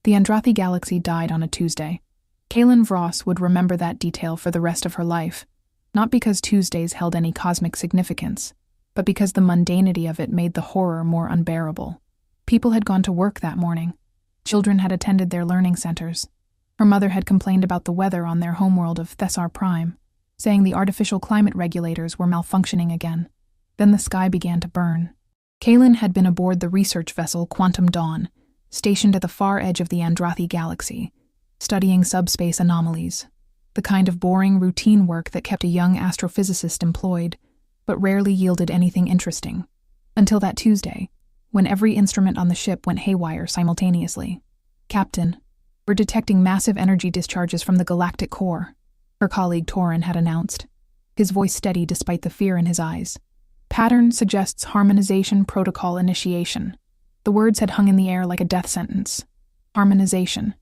The Andrathi Galaxy died on a Tuesday. Kaelen Vross would remember that detail for the rest of her life, not because Tuesdays held any cosmic significance, but because the mundanity of it made the horror more unbearable. People had gone to work that morning. Children had attended their learning centers. Her mother had complained about the weather on their homeworld of Thessar Prime, saying the artificial climate regulators were malfunctioning again. Then the sky began to burn. Kaelen had been aboard the research vessel Quantum Dawn, stationed at the far edge of the Andrathi Galaxy, studying subspace anomalies, the kind of boring routine work that kept a young astrophysicist employed, but rarely yielded anything interesting. Until that Tuesday, when every instrument on the ship went haywire simultaneously. "Captain, we're detecting massive energy discharges from the galactic core," her colleague Torin had announced, his voice steady despite the fear in his eyes. "Pattern suggests Harmonization Protocol initiation." The words had hung in the air like a death sentence. Harmonization,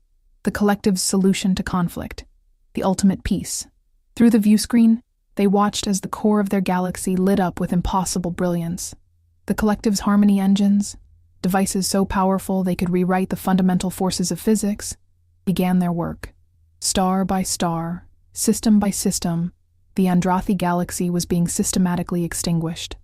the collective's solution to conflict, the ultimate peace. Through the viewscreen, they watched as the core of their galaxy lit up with impossible brilliance. The collective's harmony engines, devices so powerful they could rewrite the fundamental forces of physics, began their work. Star by star, system by system, the Andrathi Galaxy was being systematically extinguished.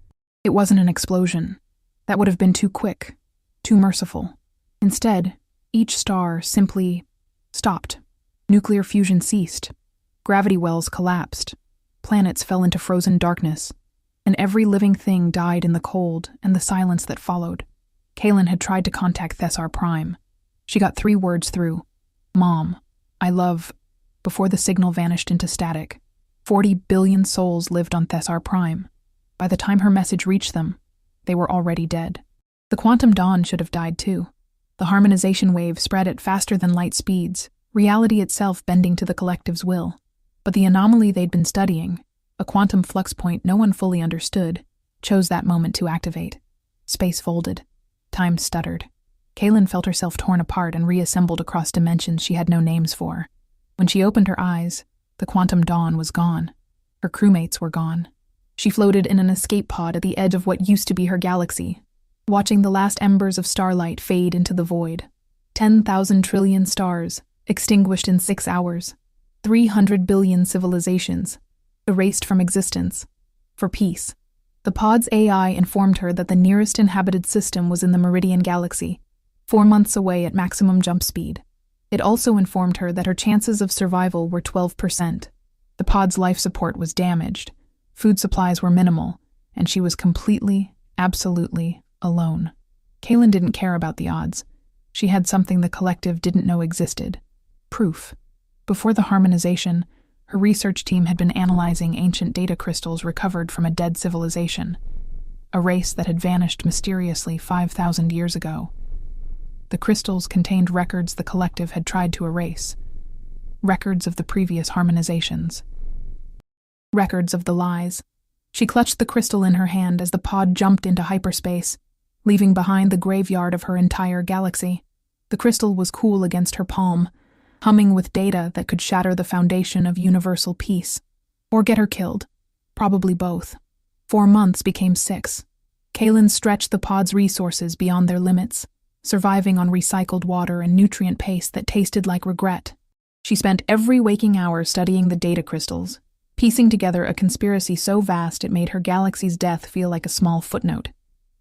It wasn't an explosion. That would have been too quick, too merciful. Instead, each star simply stopped. Nuclear fusion ceased. Gravity wells collapsed. Planets fell into frozen darkness. And every living thing died in the cold and the silence that followed. Kaelen had tried to contact Thessar Prime. She got 3 words through. "Mom, I love," before the signal vanished into static. 40 billion souls lived on Thessar Prime. By the time her message reached them, they were already dead. The Quantum Dawn should have died too. The harmonization wave spread at faster than light speeds, reality itself bending to the collective's will. But the anomaly they'd been studying, a quantum flux point no one fully understood, chose that moment to activate. Space folded. Time stuttered. Kaelen felt herself torn apart and reassembled across dimensions she had no names for. When she opened her eyes, the Quantum Dawn was gone. Her crewmates were gone. She floated in an escape pod at the edge of what used to be her galaxy, watching the last embers of starlight fade into the void. 10,000 trillion stars, extinguished in 6 hours. 300 billion civilizations, erased from existence. For peace. The pod's AI informed her that the nearest inhabited system was in the Meridian Galaxy, 4 months away at maximum jump speed. It also informed her that her chances of survival were 12%. The pod's life support was damaged, food supplies were minimal, and she was completely, absolutely alone. Kaelen didn't care about the odds. She had something the collective didn't know existed. Proof. Before the harmonization, her research team had been analyzing ancient data crystals recovered from a dead civilization, a race that had vanished mysteriously 5,000 years ago. The crystals contained records the collective had tried to erase, records of the previous harmonizations, records of the lies. She clutched the crystal in her hand as the pod jumped into hyperspace, leaving behind the graveyard of her entire galaxy. The crystal was cool against her palm, humming with data that could shatter the foundation of universal peace. Or get her killed. Probably both. 4 months became 6. Kaelen stretched the pod's resources beyond their limits, surviving on recycled water and nutrient paste that tasted like regret. She spent every waking hour studying the data crystals, piecing together a conspiracy so vast it made her galaxy's death feel like a small footnote.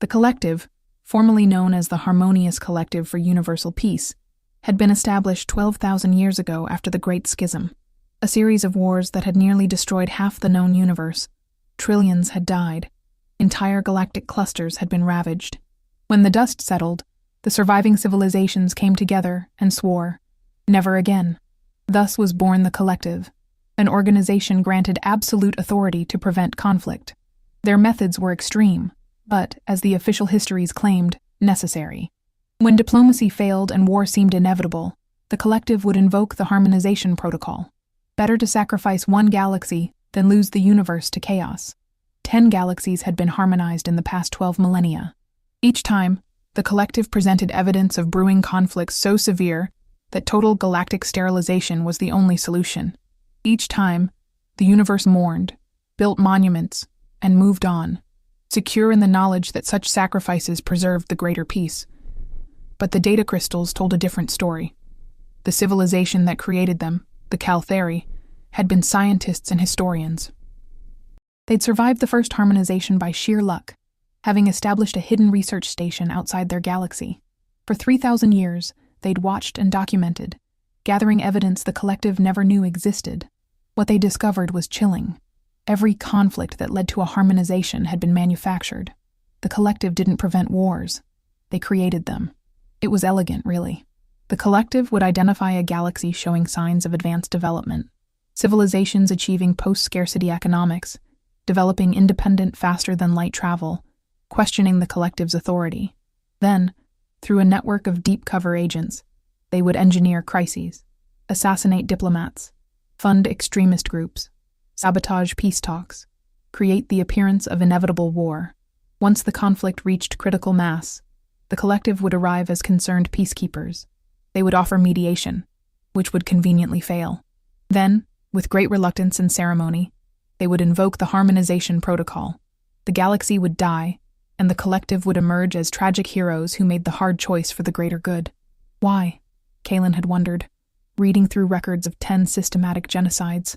The collective, formerly known as the Harmonious Collective for Universal Peace, had been established 12,000 years ago after the Great Schism, a series of wars that had nearly destroyed half the known universe. Trillions had died. Entire galactic clusters had been ravaged. When the dust settled, the surviving civilizations came together and swore, never again. Thus was born the Collective, an organization granted absolute authority to prevent conflict. Their methods were extreme, but, as the official histories claimed, necessary. When diplomacy failed and war seemed inevitable, the Collective would invoke the Harmonization Protocol. Better to sacrifice one galaxy than lose the universe to chaos. 10 galaxies had been harmonized in the past 12 millennia. Each time, the Collective presented evidence of brewing conflicts so severe that total galactic sterilization was the only solution. Each time, the universe mourned, built monuments, and moved on, secure in the knowledge that such sacrifices preserved the greater peace. But the data crystals told a different story. The civilization that created them, the Kalthari, had been scientists and historians. They'd survived the first harmonization by sheer luck, having established a hidden research station outside their galaxy. For 3,000 years, they'd watched and documented, gathering evidence the collective never knew existed. What they discovered was chilling. Every conflict that led to a harmonization had been manufactured. The collective didn't prevent wars. They created them. It was elegant, really. The collective would identify a galaxy showing signs of advanced development, civilizations achieving post-scarcity economics, developing independent faster-than-light travel, questioning the collective's authority. Then, through a network of deep-cover agents, they would engineer crises, assassinate diplomats, fund extremist groups, sabotage peace talks, create the appearance of inevitable war. Once the conflict reached critical mass, the collective would arrive as concerned peacekeepers. They would offer mediation, which would conveniently fail. Then, with great reluctance and ceremony, they would invoke the Harmonization Protocol. The galaxy would die, and the collective would emerge as tragic heroes who made the hard choice for the greater good. Why? Kaelen had wondered, reading through records of 10 systematic genocides.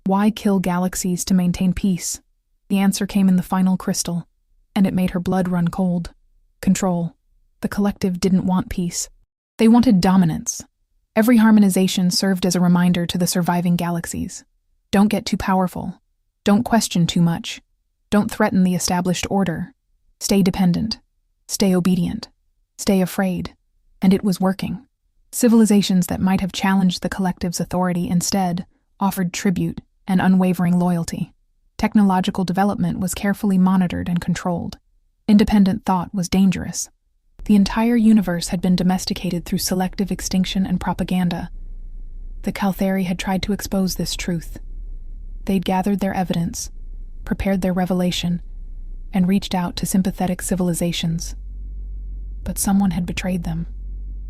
Why kill galaxies to maintain peace? The answer came in the final crystal, and it made her blood run cold. Control. The collective didn't want peace. They wanted dominance. Every harmonization served as a reminder to the surviving galaxies. Don't get too powerful. Don't question too much. Don't threaten the established order. Stay dependent. Stay obedient. Stay afraid. And it was working. Civilizations that might have challenged the collective's authority instead offered tribute and unwavering loyalty. Technological development was carefully monitored and controlled. Independent thought was dangerous. The entire universe had been domesticated through selective extinction and propaganda. The Kalthari had tried to expose this truth. They'd gathered their evidence, prepared their revelation, and reached out to sympathetic civilizations. But someone had betrayed them.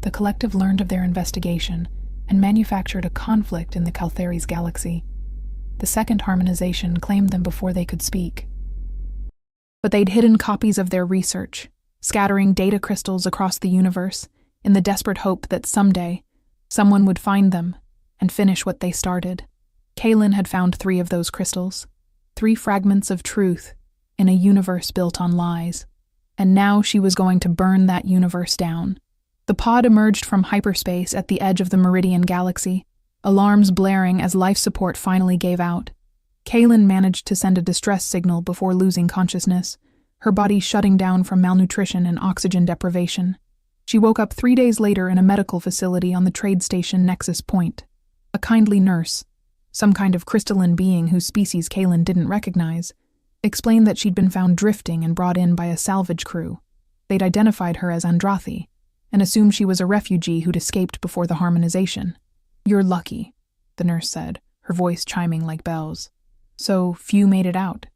The collective learned of their investigation and manufactured a conflict in the Kalthari's galaxy. The second harmonization claimed them before they could speak. But they'd hidden copies of their research, scattering data crystals across the universe in the desperate hope that someday someone would find them and finish what they started. Kaelen had found 3 of those crystals, 3 fragments of truth in a universe built on lies, and now she was going to burn that universe down. The pod emerged from hyperspace at the edge of the Meridian Galaxy, alarms blaring as life support finally gave out. Kaelen managed to send a distress signal before losing consciousness, her body shutting down from malnutrition and oxygen deprivation. She woke up 3 days later in a medical facility on the trade station Nexus Point. A kindly nurse, some kind of crystalline being whose species Kaelen didn't recognize, explained that she'd been found drifting and brought in by a salvage crew. They'd identified her as Andrathi, and assumed she was a refugee who'd escaped before the harmonization. "You're lucky," the nurse said, her voice chiming like bells. "So few made it out.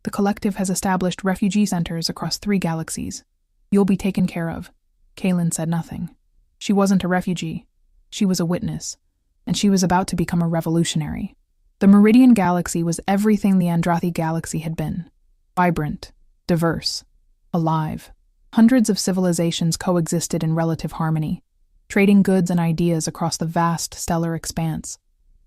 The collective has established refugee centers across 3 galaxies. You'll be taken care of." Kaelen said nothing. She wasn't a refugee. She was a witness, and she was about to become a revolutionary. The Meridian Galaxy was everything the Andrathi Galaxy had been. Vibrant, diverse, alive. Hundreds of civilizations coexisted in relative harmony, trading goods and ideas across the vast stellar expanse.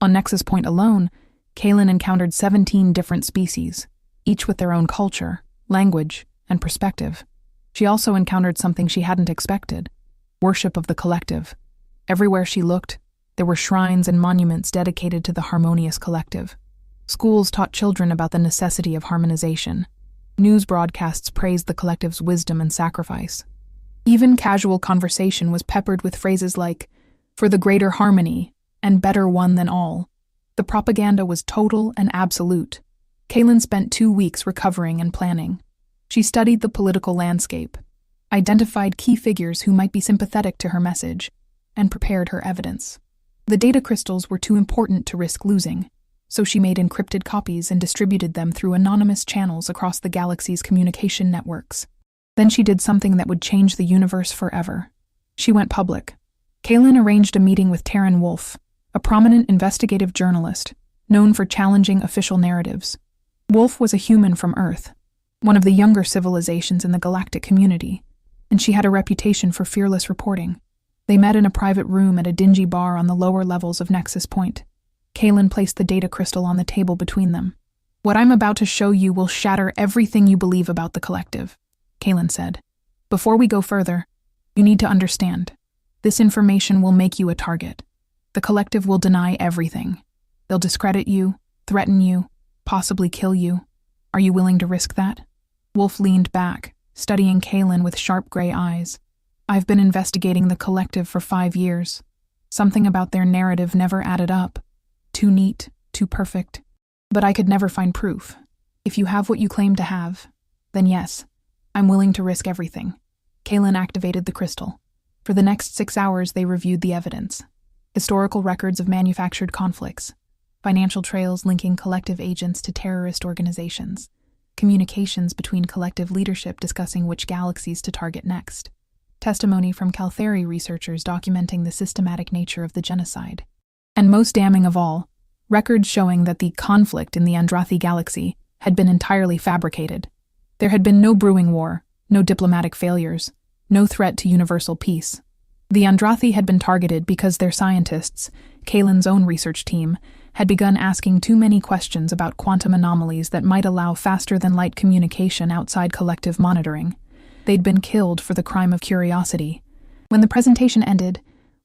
On Nexus Point alone, Kaelen encountered 17 different species, each with their own culture, language, and perspective. She also encountered something she hadn't expected: worship of the collective. Everywhere she looked, there were shrines and monuments dedicated to the Harmonious Collective. Schools taught children about the necessity of harmonization. News broadcasts praised the collective's wisdom and sacrifice. Even casual conversation was peppered with phrases like, "for the greater harmony," and "better one than all." The propaganda was total and absolute. Kaelen spent 2 weeks recovering and planning. She studied the political landscape, identified key figures who might be sympathetic to her message, and prepared her evidence. The data crystals were too important to risk losing, so she made encrypted copies and distributed them through anonymous channels across the galaxy's communication networks. Then she did something that would change the universe forever. She went public. Kaelen arranged a meeting with Taryn Wolf, a prominent investigative journalist, known for challenging official narratives. Wolf was a human from Earth, one of the younger civilizations in the galactic community, and she had a reputation for fearless reporting. They met in a private room at a dingy bar on the lower levels of Nexus Point. Kaelen placed the data crystal on the table between them. "What I'm about to show you will shatter everything you believe about the collective," Kaelen said. "Before we go further, you need to understand. This information will make you a target. The collective will deny everything. They'll discredit you, threaten you, possibly kill you. Are you willing to risk that?" Wolf leaned back, studying Kaelen with sharp gray eyes. "I've been investigating the collective for 5 years. Something about their narrative never added up. Too neat, too perfect. But I could never find proof. If you have what you claim to have, then yes, I'm willing to risk everything." Kaelen activated the crystal. For the next 6 hours, they reviewed the evidence. Historical records of manufactured conflicts, financial trails linking collective agents to terrorist organizations, communications between collective leadership discussing which galaxies to target next, testimony from Caltheri researchers documenting the systematic nature of the genocide. And most damning of all, records showing that the conflict in the Andrathi Galaxy had been entirely fabricated. There had been no brewing war, no diplomatic failures, no threat to universal peace. The Andrathi had been targeted because their scientists, Kaelen's own research team, had begun asking too many questions about quantum anomalies that might allow faster-than-light communication outside collective monitoring. They'd been killed for the crime of curiosity. When the presentation ended,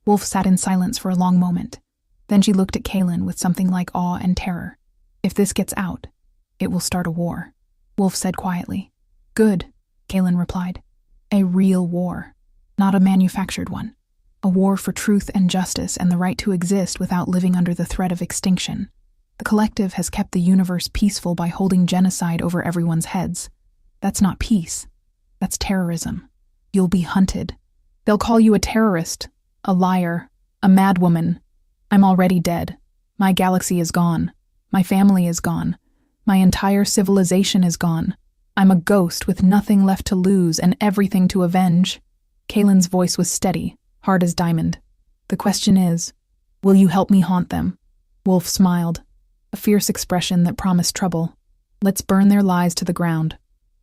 Wolf sat in silence for a long moment. Then she looked at Kaelen with something like awe and terror. "If this gets out, it will start a war," Wolf said quietly. "Good," Kaelen replied. "A real war, not a manufactured one. A war for truth and justice and the right to exist without living under the threat of extinction. The collective has kept the universe peaceful by holding genocide over everyone's heads. That's not peace. That's terrorism. You'll be hunted. They'll call you a terrorist, a liar, a madwoman. I'm already dead. My galaxy is gone. My family is gone. My entire civilization is gone. I'm a ghost with nothing left to lose and everything to avenge." Kaelen's voice was steady, hard as diamond. "The question is, will you help me haunt them?" Wolf smiled, a fierce expression that promised trouble. "Let's burn their lies to the ground."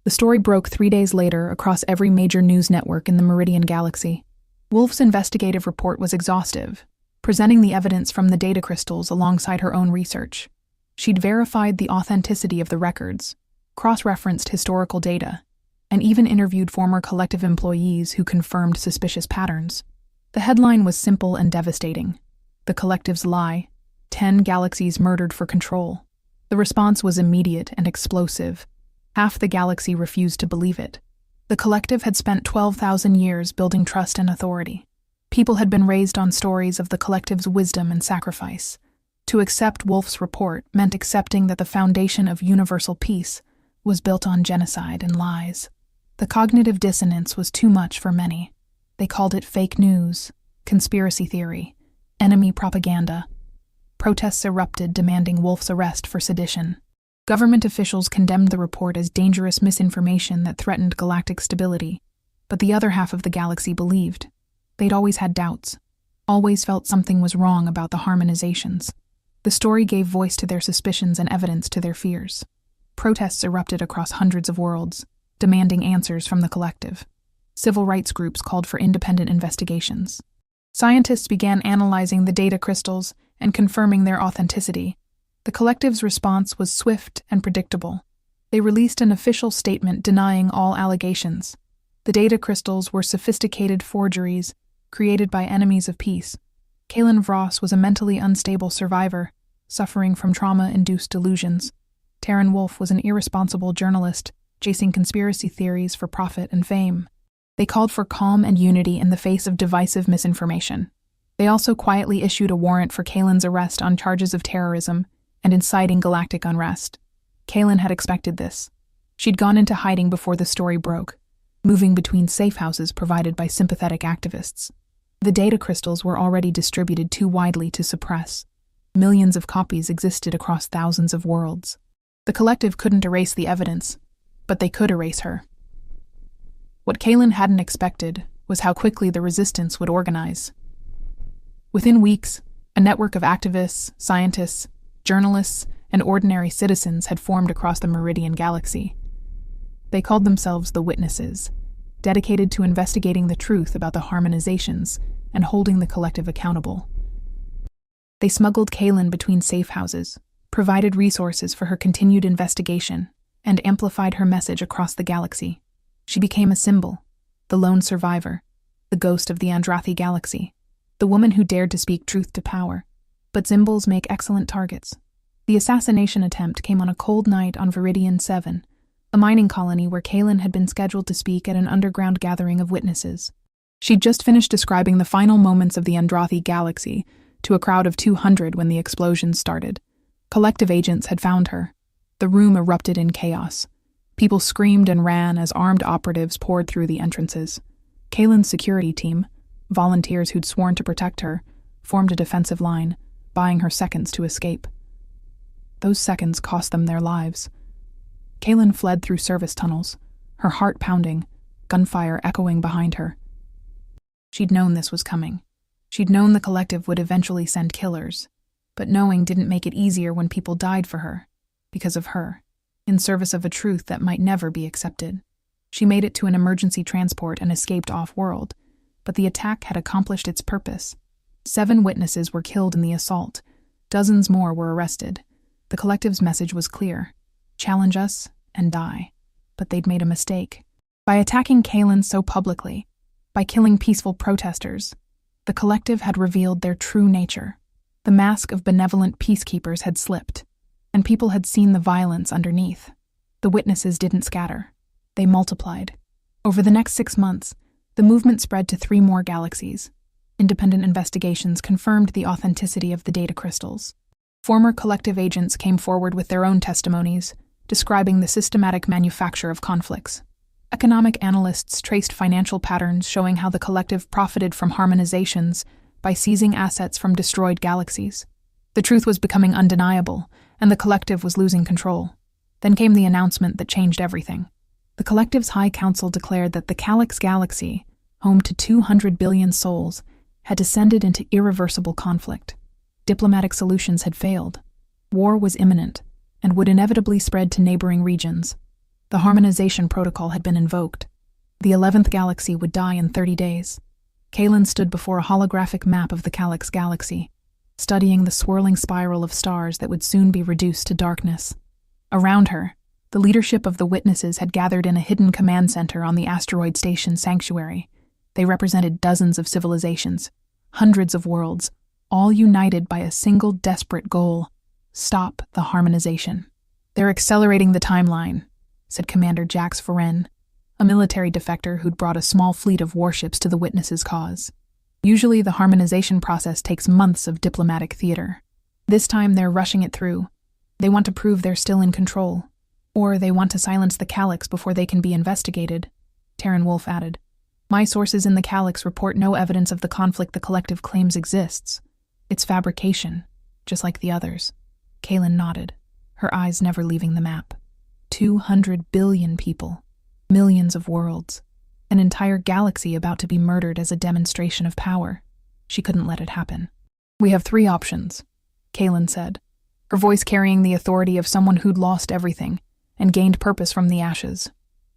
The story broke 3 days later across every major news network in the Meridian Galaxy. Wolf's investigative report was exhaustive, presenting the evidence from the data crystals alongside her own research. She'd verified the authenticity of the records, cross-referenced historical data, and even interviewed former collective employees who confirmed suspicious patterns. The headline was simple and devastating. "The collective's lie. 10 galaxies murdered for control." The response was immediate and explosive. Half the galaxy refused to believe it. The collective had spent 12,000 years building trust and authority. People had been raised on stories of the collective's wisdom and sacrifice. To accept Wolf's report meant accepting that the foundation of universal peace was built on genocide and lies. The cognitive dissonance was too much for many. They called it fake news, conspiracy theory, enemy propaganda. Protests erupted demanding Wolf's arrest for sedition. Government officials condemned the report as dangerous misinformation that threatened galactic stability, but the other half of the galaxy believed. They'd always had doubts, always felt something was wrong about the harmonizations. The story gave voice to their suspicions and evidence to their fears. Protests erupted across hundreds of worlds, demanding answers from the collective. Civil rights groups called for independent investigations. Scientists began analyzing the data crystals and confirming their authenticity. The collective's response was swift and predictable. They released an official statement denying all allegations. The data crystals were sophisticated forgeries created by enemies of peace. Kaelen Vross was a mentally unstable survivor, suffering from trauma-induced delusions. Taryn Wolf was an irresponsible journalist, chasing conspiracy theories for profit and fame. They called for calm and unity in the face of divisive misinformation. They also quietly issued a warrant for Kaelen's arrest on charges of terrorism and inciting galactic unrest. Kaelen had expected this. She'd gone into hiding before the story broke, moving between safe houses provided by sympathetic activists. The data crystals were already distributed too widely to suppress. Millions of copies existed across thousands of worlds. The collective couldn't erase the evidence, but they could erase her. What Kaelen hadn't expected was how quickly the resistance would organize. Within weeks, a network of activists, scientists, journalists, and ordinary citizens had formed across the Meridian Galaxy. They called themselves the Witnesses, dedicated to investigating the truth about the harmonizations and holding the collective accountable. They smuggled Kaelen between safe houses, provided resources for her continued investigation, and amplified her message across the galaxy. She became a symbol, the lone survivor, the ghost of the Andrathi Galaxy, the woman who dared to speak truth to power. But symbols make excellent targets. The assassination attempt came on a cold night on Viridian 7, a mining colony where Kaelen had been scheduled to speak at an underground gathering of witnesses. She'd just finished describing the final moments of the Andrathi Galaxy to a crowd of 200 when the explosions started. Collective agents had found her. The room erupted in chaos. People screamed and ran as armed operatives poured through the entrances. Kaelen's security team, volunteers who'd sworn to protect her, formed a defensive line, buying her seconds to escape. Those seconds cost them their lives. Kaelen fled through service tunnels, her heart pounding, gunfire echoing behind her. She'd known this was coming. She'd known the collective would eventually send killers, but knowing didn't make it easier when people died for her, because of her, in service of a truth that might never be accepted. She made it to an emergency transport and escaped off-world, but the attack had accomplished its purpose. 7 witnesses were killed in the assault. Dozens more were arrested. The collective's message was clear: challenge us and die. But they'd made a mistake. By attacking Kaelen so publicly, by killing peaceful protesters, the collective had revealed their true nature. The mask of benevolent peacekeepers had slipped, and people had seen the violence underneath. The witnesses didn't scatter. They multiplied. Over the next 6 months, the movement spread to 3 more galaxies. Independent investigations confirmed the authenticity of the data crystals. Former collective agents came forward with their own testimonies, describing the systematic manufacture of conflicts. Economic analysts traced financial patterns showing how the collective profited from harmonizations by seizing assets from destroyed galaxies. The truth was becoming undeniable, and the collective was losing control. Then came the announcement that changed everything. The collective's High Council declared that the Ageless Galaxy, home to 200 billion souls, had descended into irreversible conflict. Diplomatic solutions had failed. War was imminent, and would inevitably spread to neighboring regions. The Harmonization Protocol had been invoked. The 11th galaxy would die in 30 days. Kaelen stood before a holographic map of the Ageless Galaxy, studying the swirling spiral of stars that would soon be reduced to darkness. Around her, the leadership of the witnesses had gathered in a hidden command center on the asteroid station Sanctuary. They represented dozens of civilizations, hundreds of worlds, all united by a single desperate goal: stop the harmonization. "They're accelerating the timeline," said Commander Jax Foren, a military defector who'd brought a small fleet of warships to the witnesses' cause. Usually the harmonization process takes months of diplomatic theater. This time they're rushing it through. They want to prove they're still in control. Or they want to silence the Calyx before they can be investigated, Terran Wolf added. "My sources in the Calyx report no evidence of the conflict the collective claims exists. It's fabrication, just like the others." Kaelen nodded, her eyes never leaving the map. 200 billion people, millions of worlds, an entire galaxy about to be murdered as a demonstration of power. She couldn't let it happen. "We have 3 options," Kaelen said, her voice carrying the authority of someone who'd lost everything and gained purpose from the ashes.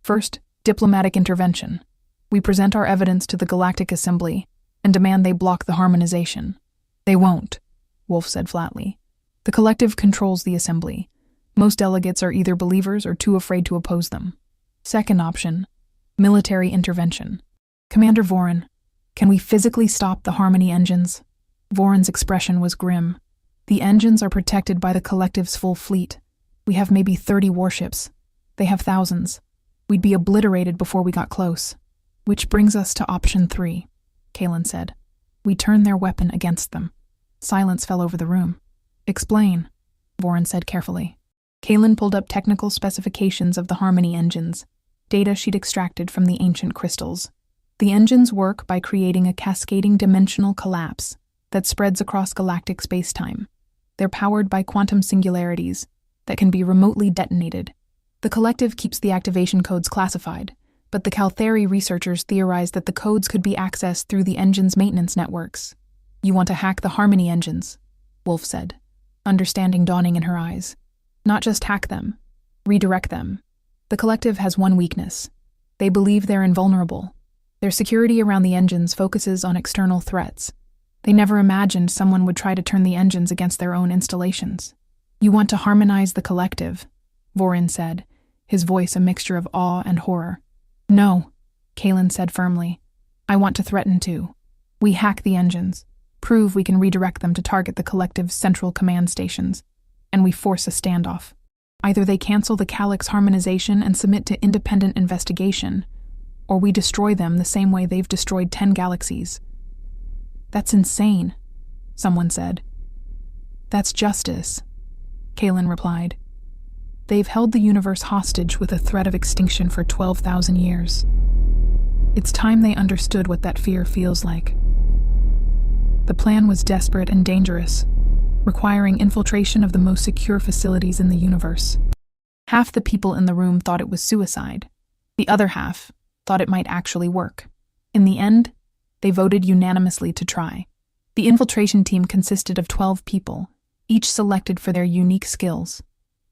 "First, diplomatic intervention. We present our evidence to the Galactic Assembly and demand they block the harmonization." "They won't," Wolf said flatly. "The collective controls the Assembly. Most delegates are either believers or too afraid to oppose them." "Second option, military intervention. Commander Voren, can we physically stop the Harmony engines?" Voren's expression was grim. "The engines are protected by the collective's full fleet. We have maybe 30 warships. They have thousands. We'd be obliterated before we got close." "Which brings us to option 3, Kaelen said. "We turn their weapon against them." Silence fell over the room. "Explain," Voren said carefully. Kaelen pulled up technical specifications of the Harmony engines, data she'd extracted from the ancient crystals. The engines work by creating a cascading dimensional collapse that spreads across galactic spacetime. They're powered by quantum singularities that can be remotely detonated. The collective keeps the activation codes classified, but the Caltheri researchers theorized that the codes could be accessed through the engine's maintenance networks. "You want to hack the Harmony engines," Wolf said, understanding dawning in her eyes. "Not just hack them, redirect them. The collective has one weakness. They believe they're invulnerable. Their security around the engines focuses on external threats. They never imagined someone would try to turn the engines against their own installations. "You want to harmonize the collective," Vorin said, his voice a mixture of awe and horror. "No," Kaelen said firmly. "I want to threaten too. We hack the engines, prove we can redirect them to target the collective's central command stations, and we force a standoff. Either they cancel the Galaxy harmonization and submit to independent investigation, or we destroy them the same way they've destroyed 10 galaxies." "That's insane," someone said. "That's justice," Kaelen replied. "They've held the universe hostage with a threat of extinction for 12,000 years. It's time they understood what that fear feels like." The plan was desperate and dangerous, requiring infiltration of the most secure facilities in the universe. Half the people in the room thought it was suicide. The other half thought it might actually work. In the end, they voted unanimously to try. The infiltration team consisted of 12 people, each selected for their unique skills.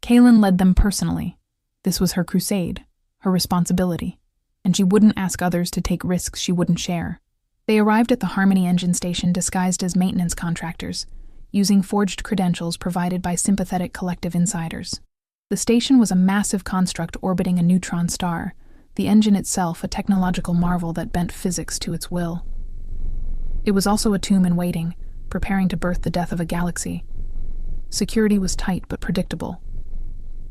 Kaelen led them personally. This was her crusade, her responsibility, and she wouldn't ask others to take risks she wouldn't share. They arrived at the Harmony engine station disguised as maintenance contractors, using forged credentials provided by sympathetic collective insiders. The station was a massive construct orbiting a neutron star, the engine itself a technological marvel that bent physics to its will. It was also a tomb in waiting, preparing to birth the death of a galaxy. Security was tight but predictable.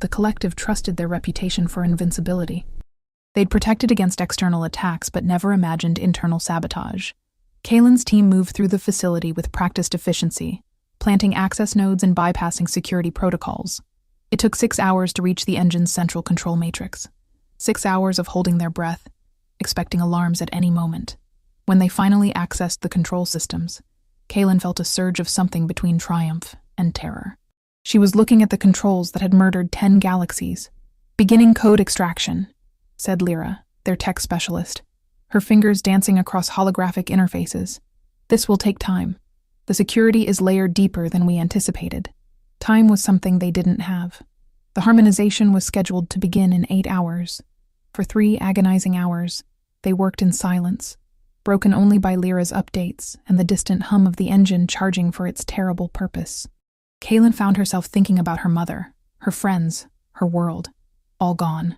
The collective trusted their reputation for invincibility. They'd protected against external attacks but never imagined internal sabotage. Kaelen's team moved through the facility with practiced efficiency, planting access nodes and bypassing security protocols. It took 6 hours to reach the engine's central control matrix. 6 hours of holding their breath, expecting alarms at any moment. When they finally accessed the control systems, Kaelen felt a surge of something between triumph and terror. She was looking at the controls that had murdered 10 galaxies. "Beginning code extraction," said Lyra, their tech specialist, her fingers dancing across holographic interfaces. "This will take time. The security is layered deeper than we anticipated." Time was something they didn't have. The harmonization was scheduled to begin in 8 hours. For 3 agonizing hours, they worked in silence, broken only by Lyra's updates and the distant hum of the engine charging for its terrible purpose. Kaelen found herself thinking about her mother, her friends, her world. All gone.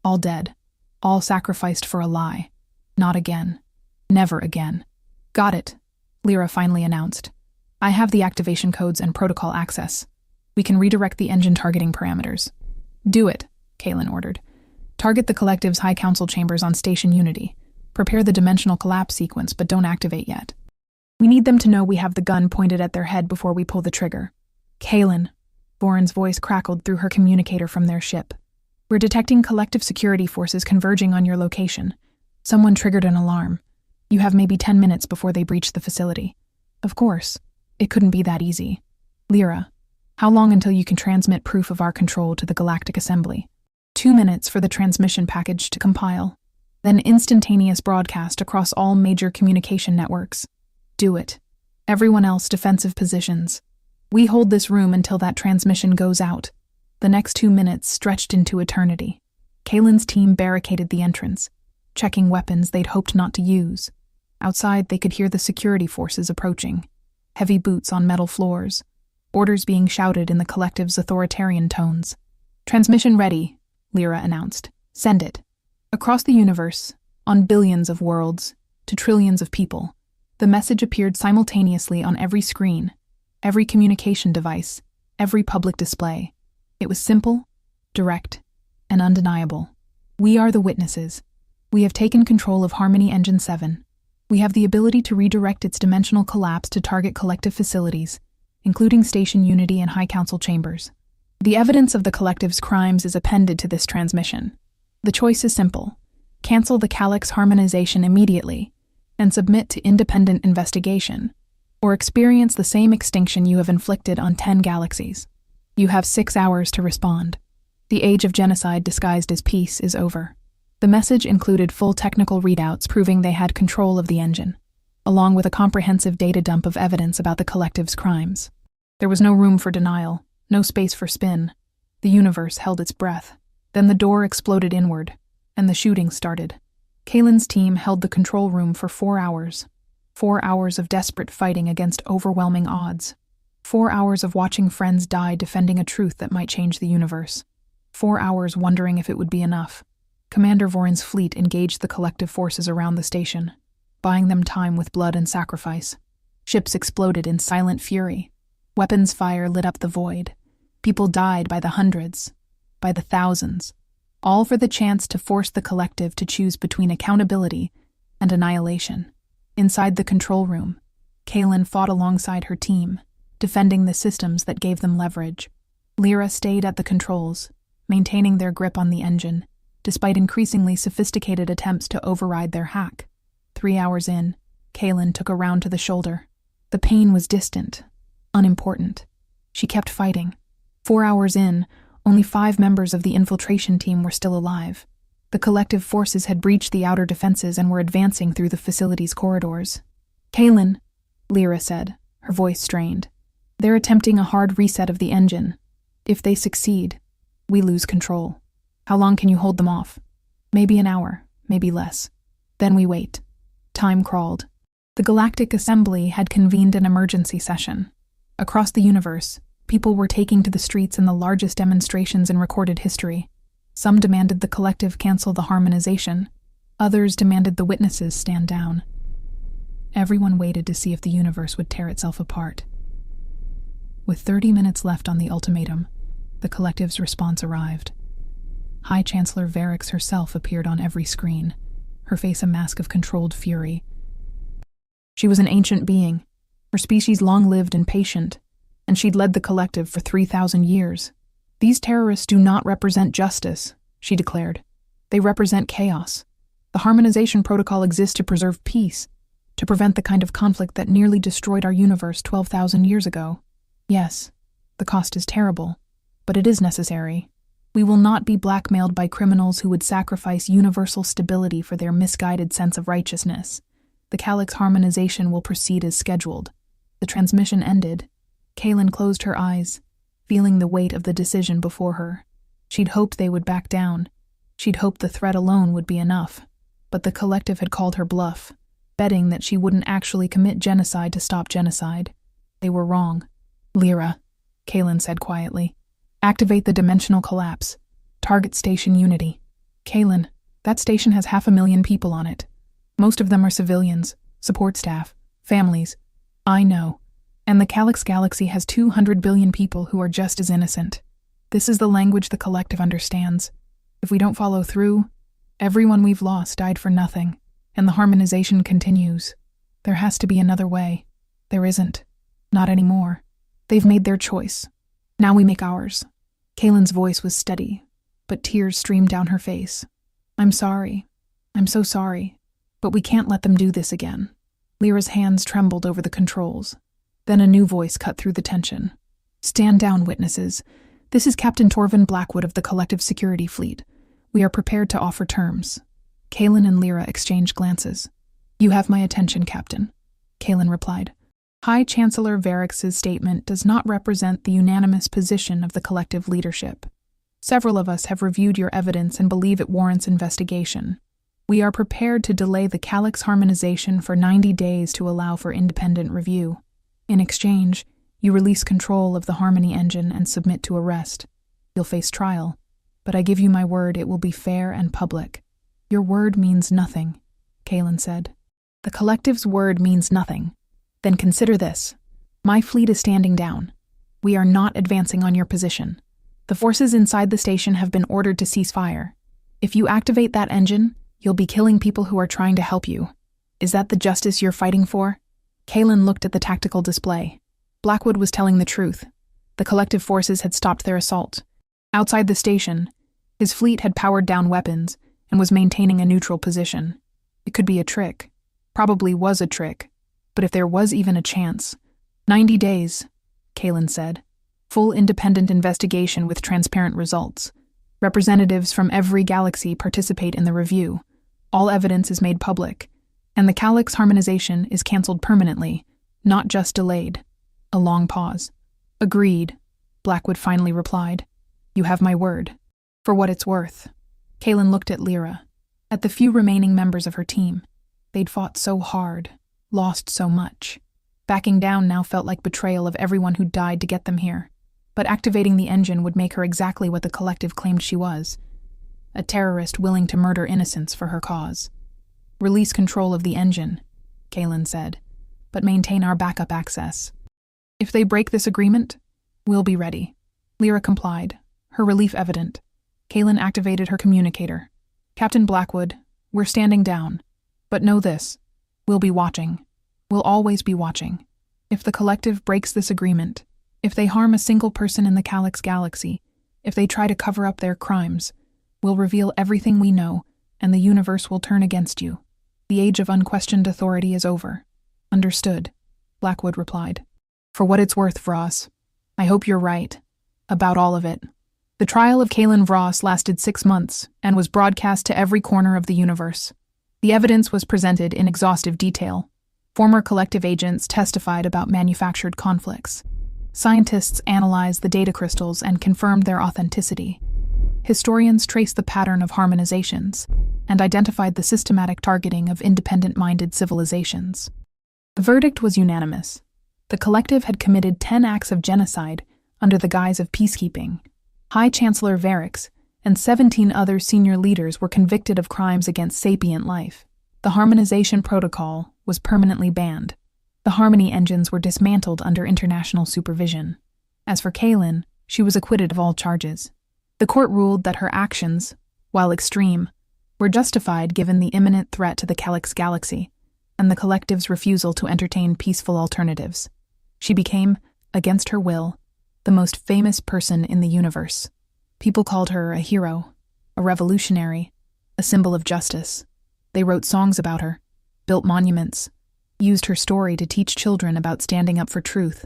All dead. All sacrificed for a lie. Not again. Never again. "Got it," Lyra finally announced. "I have the activation codes and protocol access. We can redirect the engine targeting parameters." "Do it," Kaelen ordered. "Target the collective's high council chambers on Station Unity. Prepare the dimensional collapse sequence, but don't activate yet. We need them to know we have the gun pointed at their head before we pull the trigger." "Kaelen," Vorin's voice crackled through her communicator from their ship. "We're detecting collective security forces converging on your location. Someone triggered an alarm. You have maybe 10 minutes before they breach the facility." "Of course. It couldn't be that easy." "Lyra, how long until you can transmit proof of our control to the Galactic Assembly?" 2 minutes for the transmission package to compile. Then instantaneous broadcast across all major communication networks. "Do it. Everyone else defensive positions. We hold this room until that transmission goes out." The next 2 minutes stretched into eternity. Kaelen's team barricaded the entrance, checking weapons they'd hoped not to use. Outside, they could hear the security forces approaching. Heavy boots on metal floors. Orders being shouted in the collective's authoritarian tones. "Transmission ready," Lyra announced. "Send it." Across the universe, on billions of worlds, to trillions of people, the message appeared simultaneously on every screen, every communication device, every public display. It was simple, direct, and undeniable. "We are the witnesses. We have taken control of Harmony Engine 7. We have the ability to redirect its dimensional collapse to target collective facilities, including Station Unity and High Council chambers. The evidence of the collective's crimes is appended to this transmission. The choice is simple. Cancel the Galaxy harmonization immediately and submit to independent investigation, or experience the same extinction you have inflicted on 10 galaxies. You have 6 hours to respond. The age of genocide disguised as peace is over." The message included full technical readouts proving they had control of the engine, along with a comprehensive data dump of evidence about the collective's crimes. There was no room for denial, no space for spin. The universe held its breath. Then the door exploded inward, and the shooting started. Kaelen's team held the control room for 4 hours. 4 hours of desperate fighting against overwhelming odds. 4 hours of watching friends die defending a truth that might change the universe. 4 hours wondering if it would be enough. Commander Voron's fleet engaged the collective forces around the station, buying them time with blood and sacrifice. Ships exploded in silent fury. Weapons fire lit up the void. People died by the hundreds, by the thousands, all for the chance to force the collective to choose between accountability and annihilation. Inside the control room, Kaelen fought alongside her team, defending the systems that gave them leverage. Lyra stayed at the controls, maintaining their grip on the engine, despite increasingly sophisticated attempts to override their hack. 3 hours in, Kaelen took a round to the shoulder. The pain was distant, unimportant. She kept fighting. 4 hours in, only 5 members of the infiltration team were still alive. The collective forces had breached the outer defenses and were advancing through the facility's corridors. "Kaelen," Lyra said, her voice strained. "They're attempting a hard reset of the engine. If they succeed, we lose control. How long can you hold them off? Maybe an hour, maybe less. Then we wait." Time crawled. The Galactic Assembly had convened an emergency session. Across the universe, people were taking to the streets in the largest demonstrations in recorded history. Some demanded the collective cancel the harmonization. Others demanded the witnesses stand down. Everyone waited to see if the universe would tear itself apart. With 30 minutes left on the ultimatum, the collective's response arrived. High Chancellor Varix herself appeared on every screen, her face a mask of controlled fury. She was an ancient being, her species long-lived and patient, and she'd led the collective for 3,000 years. "These terrorists do not represent justice," she declared. "They represent chaos. The Harmonization Protocol exists to preserve peace, to prevent the kind of conflict that nearly destroyed our universe 12,000 years ago. Yes, the cost is terrible, but it is necessary. We will not be blackmailed by criminals who would sacrifice universal stability for their misguided sense of righteousness. The Calyx harmonization will proceed as scheduled." The transmission ended. Kaelen closed her eyes, feeling the weight of the decision before her. She'd hoped they would back down. She'd hoped the threat alone would be enough. But the collective had called her bluff, betting that she wouldn't actually commit genocide to stop genocide. They were wrong. "Lyra," Kaelen said quietly, "activate the dimensional collapse. Target Station Unity." "Kaelen, that station has 500,000 people on it. Most of them are civilians, support staff, families. I know. And the Ageless Galaxy has 200 billion people who are just as innocent. This is the language the collective understands. If we don't follow through, everyone we've lost died for nothing, and the harmonization continues. There has to be another way. There isn't. Not anymore. They've made their choice. Now we make ours." Kaelen's voice was steady, but tears streamed down her face. "I'm sorry. I'm so sorry. But we can't let them do this again." Lyra's hands trembled over the controls. Then a new voice cut through the tension. "Stand down, witnesses. This is Captain Torvin Blackwood of the Collective Security Fleet. We are prepared to offer terms." Kaelen and Lyra exchanged glances. "You have my attention, Captain," Kaelen replied. "High Chancellor Varix's statement does not represent the unanimous position of the collective leadership. Several of us have reviewed your evidence and believe it warrants investigation. We are prepared to delay the Calyx harmonization for 90 days to allow for independent review. In exchange, you release control of the Harmony engine and submit to arrest. You'll face trial, but I give you my word it will be fair and public." "Your word means nothing," Kaelen said. "The collective's word means nothing. Then consider this. My fleet is standing down. We are not advancing on your position. The forces inside the station have been ordered to cease fire. If you activate that engine, you'll be killing people who are trying to help you. Is that the justice you're fighting for?" Kaelen looked at the tactical display. Blackwood was telling the truth. The collective forces had stopped their assault. Outside the station, his fleet had powered down weapons and was maintaining a neutral position. It could be a trick. Probably was a trick. But if there was even a chance... 90 days, Kaelen said. Full independent investigation with transparent results. Representatives from every galaxy participate in the review. All evidence is made public. And the Calyx harmonization is cancelled permanently, not just delayed. A long pause. "Agreed," Blackwood finally replied. "You have my word." "For what it's worth." Kaelen looked at Lyra. at the few remaining members of her team. They'd fought so hard, lost so much. Backing down now felt like betrayal of everyone who died to get them here. But activating the engine would make her exactly what the collective claimed she was: a terrorist willing to murder innocents for her cause. "Release control of the engine," Kaelen said, "but maintain our backup access. If they break this agreement, we'll be ready." Lyra complied, her relief evident. Kaelen activated her communicator. "Captain Blackwood, we're standing down. But know this, we'll be watching. We'll always be watching. If the collective breaks this agreement, if they harm a single person in the Kaelen Galaxy, if they try to cover up their crimes, we'll reveal everything we know, and the universe will turn against you. The age of unquestioned authority is over." "Understood," Blackwood replied. "For what it's worth, Vross, I hope you're right. About all of it." The trial of Kaelen Vross lasted 6 months and was broadcast to every corner of the universe. The evidence was presented in exhaustive detail. Former collective agents testified about manufactured conflicts. Scientists analyzed the data crystals and confirmed their authenticity. Historians traced the pattern of harmonizations and identified the systematic targeting of independent-minded civilizations. The verdict was unanimous. The collective had committed 10 acts of genocide under the guise of peacekeeping. High Chancellor Varix and 17 other senior leaders were convicted of crimes against sapient life. The Harmonization Protocol was permanently banned. The Harmony engines were dismantled under international supervision. As for Kaelen, she was acquitted of all charges. The court ruled that her actions, while extreme, were justified given the imminent threat to the Ageless Galaxy and the collective's refusal to entertain peaceful alternatives. She became, against her will, the most famous person in the universe. People called her a hero, a revolutionary, a symbol of justice. They wrote songs about her, built monuments, used her story to teach children about standing up for truth.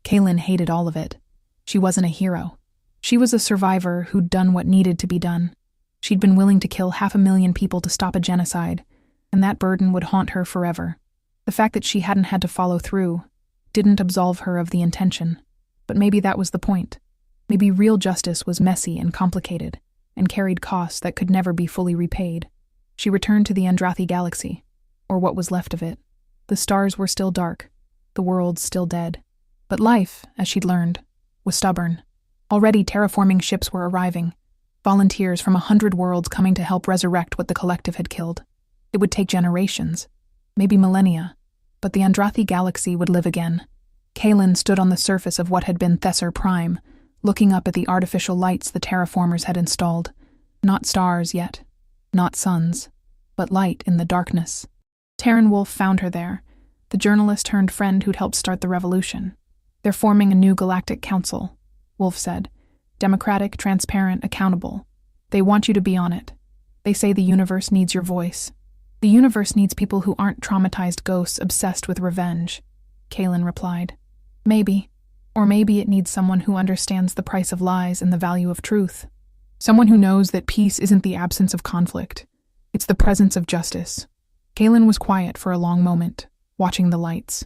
Kaelen hated all of it. She wasn't a hero. She was a survivor who'd done what needed to be done. She'd been willing to kill 500,000 people to stop a genocide, and that burden would haunt her forever. The fact that she hadn't had to follow through didn't absolve her of the intention. But maybe that was the point. Maybe real justice was messy and complicated, and carried costs that could never be fully repaid. She returned to the Andrathi Galaxy, or what was left of it. The stars were still dark, the world still dead. But life, as she'd learned, was stubborn. Already terraforming ships were arriving, volunteers from 100 worlds coming to help resurrect what the collective had killed. It would take generations, maybe millennia, but the Andrathi Galaxy would live again. Kaelen stood on the surface of what had been Thesser Prime, looking up at the artificial lights the terraformers had installed. Not stars yet, not suns, but light in the darkness. Taryn Wolf found her there, the journalist-turned-friend who'd helped start the revolution. "They're forming a new Galactic Council," Wolf said. "Democratic, transparent, accountable. They want you to be on it. They say the universe needs your voice. The universe needs people who aren't traumatized ghosts obsessed with revenge," Kaelen replied. "Maybe. Or maybe it needs someone who understands the price of lies and the value of truth. Someone who knows that peace isn't the absence of conflict. It's the presence of justice." Kaelen was quiet for a long moment, watching the lights.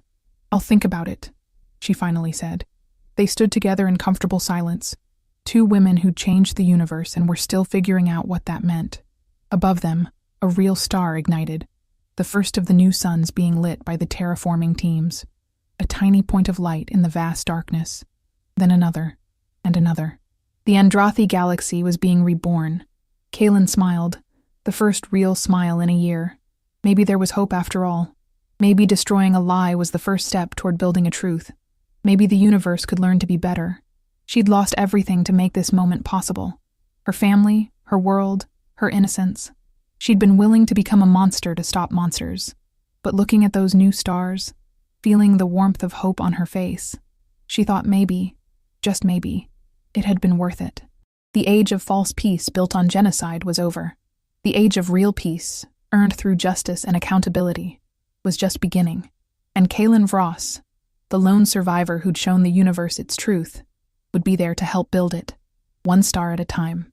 "I'll think about it," she finally said. They stood together in comfortable silence, 2 women who'd changed the universe and were still figuring out what that meant. Above them, a real star ignited, the first of the new suns being lit by the terraforming teams. A tiny point of light in the vast darkness. Then another, and another. The Andrathi Galaxy was being reborn. Kaelen smiled, the first real smile in a year. Maybe there was hope after all. Maybe destroying a lie was the first step toward building a truth. Maybe the universe could learn to be better. She'd lost everything to make this moment possible. Her family, her world, her innocence. She'd been willing to become a monster to stop monsters. But looking at those new stars, feeling the warmth of hope on her face, she thought maybe, just maybe, it had been worth it. The age of false peace built on genocide was over. The age of real peace, earned through justice and accountability, was just beginning. And Kaelen Vross, the lone survivor who'd shown the universe its truth, would be there to help build it, one star at a time.